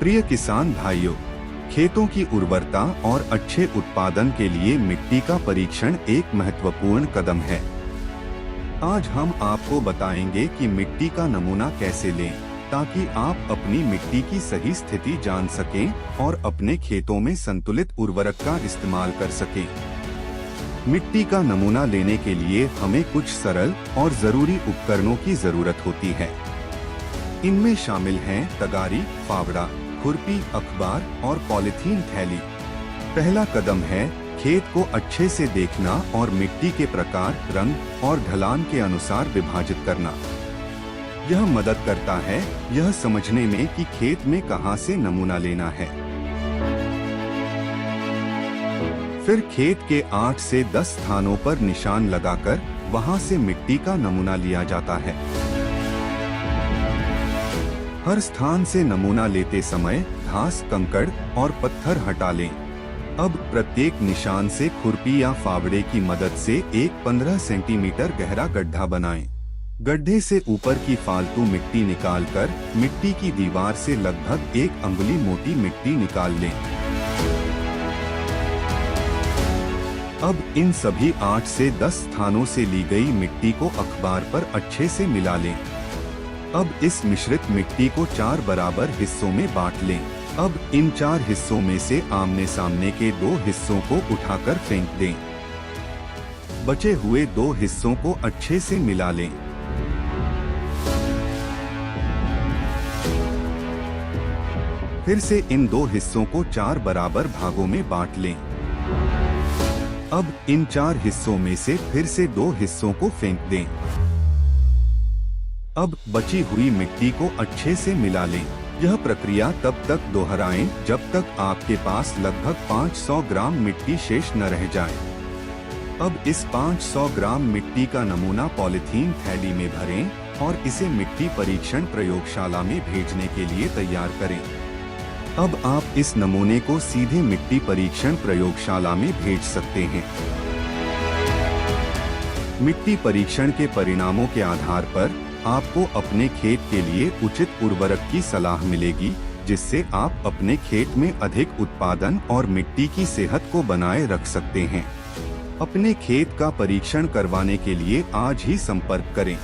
प्रिय किसान भाइयों, खेतों की उर्वरता और अच्छे उत्पादन के लिए मिट्टी का परीक्षण एक महत्वपूर्ण कदम है। आज हम आपको बताएंगे कि मिट्टी का नमूना कैसे लें, ताकि आप अपनी मिट्टी की सही स्थिति जान सकें और अपने खेतों में संतुलित उर्वरक का इस्तेमाल कर सकें। मिट्टी का नमूना लेने के लिए हमें कुछ सरल और जरूरी उपकरणों की जरूरत होती है। इनमें शामिल हैं तगारी, फावड़ा, खुरपी, अखबार और पॉलीथीन थैली। पहला कदम है खेत को अच्छे से देखना और मिट्टी के प्रकार, रंग और ढलान के अनुसार विभाजित करना। यह मदद करता है यह समझने में कि खेत में कहां से नमूना लेना है। फिर खेत के 8 से 10 स्थानों पर निशान लगाकर वहां से मिट्टी का नमूना लिया जाता है। हर स्थान से नमूना लेते समय घास, कंकड़ और पत्थर हटा लें। अब प्रत्येक निशान से खुरपी या फावड़े की मदद से एक 15 सेंटीमीटर गहरा गड्ढा बनाएं। गड्ढे से ऊपर की फालतू मिट्टी निकालकर मिट्टी की दीवार से लगभग 1 अंगुली मोटी मिट्टी निकाल लें। अब इन सभी 8 से 10 स्थानों से ली गई मिट्टी को अखबार पर अच्छे से मिला लें। अब इस मिश्रित मिट्टी को 4 बराबर हिस्सों में बांट लें। अब इन 4 हिस्सों में से आमने सामने के 2 हिस्सों को उठाकर फेंक दें। बचे हुए 2 हिस्सों को अच्छे से मिला लें। फिर से इन 2 हिस्सों को 4 बराबर भागों में बांट लें। अब इन 4 हिस्सों में से फिर से 2 हिस्सों को फेंक दें। अब बची हुई मिट्टी को अच्छे से मिला लें। यह प्रक्रिया तब तक दोहराएं जब तक आपके पास लगभग 500 ग्राम मिट्टी शेष न रह जाए। अब इस 500 ग्राम मिट्टी का नमूना पॉलीथीन थैली में भरें और इसे मिट्टी परीक्षण प्रयोगशाला में भेजने के लिए तैयार करें। अब आप इस नमूने को सीधे मिट्टी परीक्षण प्रयोगशाला में भेज सकते हैं। मिट्टी परीक्षण के परिणामों के आधार पर आपको अपने खेत के लिए उचित उर्वरक की सलाह मिलेगी, जिससे आप अपने खेत में अधिक उत्पादन और मिट्टी की सेहत को बनाए रख सकते हैं। अपने खेत का परीक्षण करवाने के लिए आज ही संपर्क करें।